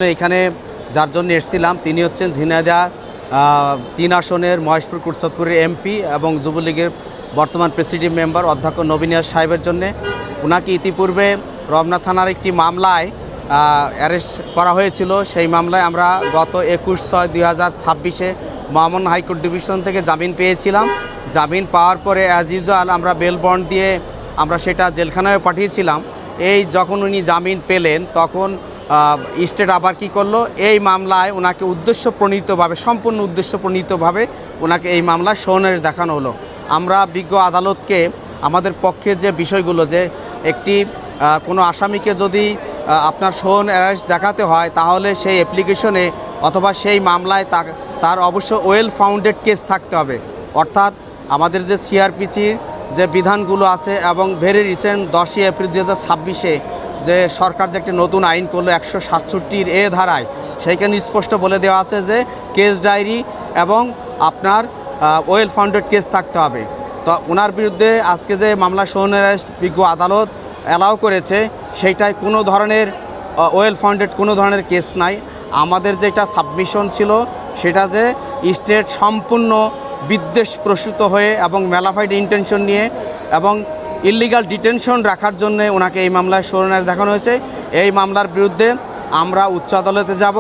এখানে যার জন্য এসেছিলাম তিনি হচ্ছেন ঝিনাইদহ ৩ আসনের মহেশপুর কুরচাঁদপুরের এমপি এবং যুবলীগের বর্তমান প্রেসিডিয়াম মেম্বার অধ্যক্ষ নবীন নিয়াজ সাহেবের জন্য। ওনাকে ইতিপূর্বে রমনা থানার একটি মামলায় অ্যারেস্ট করা হয়েছিল। সেই মামলায় আমরা গত ২১/৬/২০২৬ মহামান্য হাইকোর্ট ডিভিশন থেকে জামিন পেয়েছিলাম। জামিন পাওয়ার পরে অ্যাজ ইউজুয়াল আমরা বেল বন্ড দিয়ে আমরা সেটা জেলখানায় পাঠিয়েছিলাম। এই যখন উনি জামিন পেলেন তখন স্টেট আবার কী করলো, এই মামলায় ওনাকে সম্পূর্ণ উদ্দেশ্যপ্রণীতভাবে ওনাকে এই মামলায় সহনিবেশ দেখানো হলো। আমরা বিজ্ঞ আদালতকে আমাদের পক্ষে যে বিষয়গুলো, যে একটি কোনো আসামিকে যদি আপনার সহনিবেশ দেখাতে হয় তাহলে সেই অ্যাপ্লিকেশনে অথবা সেই মামলায় তার অবশ্য ওয়েল ফাউন্ডেড কেস থাকতে হবে। অর্থাৎ আমাদের যে সিআরপিসির যে বিধানগুলো আছে এবং ভেরি রিসেন্ট 10ই এপ্রিল 2026 যে সরকার যে একটি নতুন আইন করলো 167 ধারায়, সেইখানে স্পষ্ট বলে দেওয়া আছে যে কেস ডায়েরি এবং আপনার ওয়েল ফাউন্ডেড কেস থাকতে হবে। তো ওনার বিরুদ্ধে আজকে যে মামলা সহনিবেশ বিজ্ঞ আদালত অ্যালাউ করেছে সেইটায় কোনো ধরনের ওয়েল ফাউন্ডেড কোনো ধরনের কেস নাই। আমাদের যেটা সাবমিশন ছিল সেটা যে স্টেট সম্পূর্ণ বিদ্বেষ প্রসূত হয়ে এবং ম্যালাফাইড ইন্টেনশন নিয়ে এবং ইলিগাল ডিটেনশন রাখার জন্য ওনাকে এই মামলায় সহনিবেশ দেখানো হয়েছে। এই মামলার বিরুদ্ধে আমরা উচ্চ আদালতে যাব।